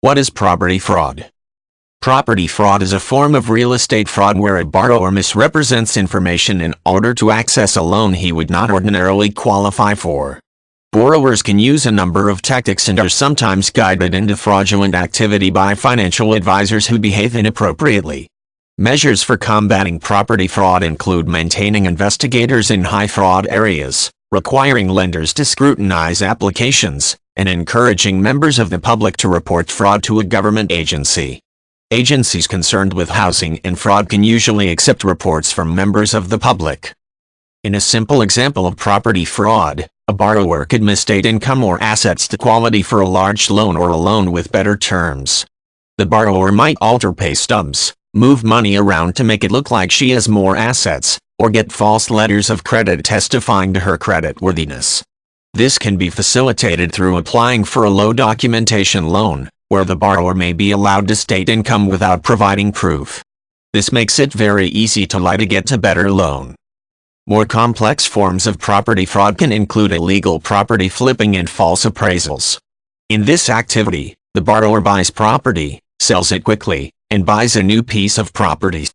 What is property fraud? Property fraud is a form of real estate fraud where a borrower misrepresents information in order to access a loan he would not ordinarily qualify for. Borrowers can use a number of tactics and are sometimes guided into fraudulent activity by financial advisors who behave inappropriately. Measures for combating property fraud include maintaining investigators in high fraud areas, requiring lenders to scrutinize applications, and encouraging members of the public to report fraud to a government agency. Agencies concerned with housing and fraud can usually accept reports from members of the public. In a simple example of property fraud, a borrower could misstate income or assets to quality for a large loan or a loan with better terms. The borrower might alter pay stubs, move money around to make it look like she has more assets, or get false letters of credit testifying to her creditworthiness. This can be facilitated through applying for a low documentation loan, where the borrower may be allowed to state income without providing proof. This makes it very easy to lie to get a better loan. More complex forms of property fraud can include illegal property flipping and false appraisals. In this activity, the borrower buys property, sells it quickly, and buys a new piece of property.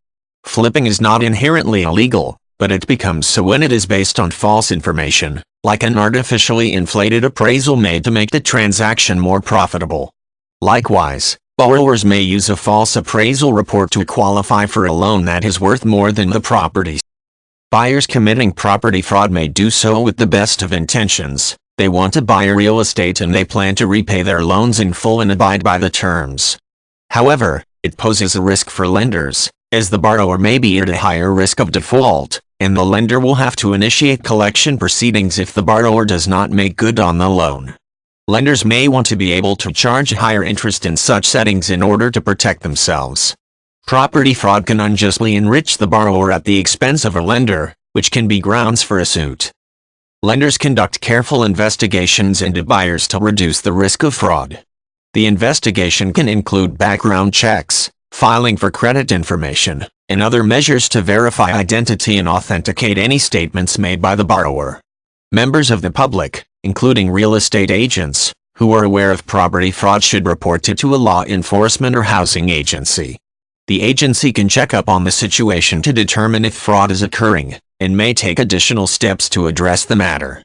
Flipping is not inherently illegal, but it becomes so when it is based on false information, like an artificially inflated appraisal made to make the transaction more profitable. Likewise, borrowers may use a false appraisal report to qualify for a loan that is worth more than the property. Buyers committing property fraud may do so with the best of intentions. They want to buy real estate and they plan to repay their loans in full and abide by the terms. However, it poses a risk for lenders, as the borrower may be at a higher risk of default, and the lender will have to initiate collection proceedings if the borrower does not make good on the loan. Lenders may want to be able to charge higher interest in such settings in order to protect themselves. Property fraud can unjustly enrich the borrower at the expense of a lender, which can be grounds for a suit. Lenders conduct careful investigations into buyers to reduce the risk of fraud. The investigation can include background checks, filing for credit information, and other measures to verify identity and authenticate any statements made by the borrower. Members of the public, including real estate agents, who are aware of property fraud should report it to a law enforcement or housing agency. The agency can check up on the situation to determine if fraud is occurring, and may take additional steps to address the matter.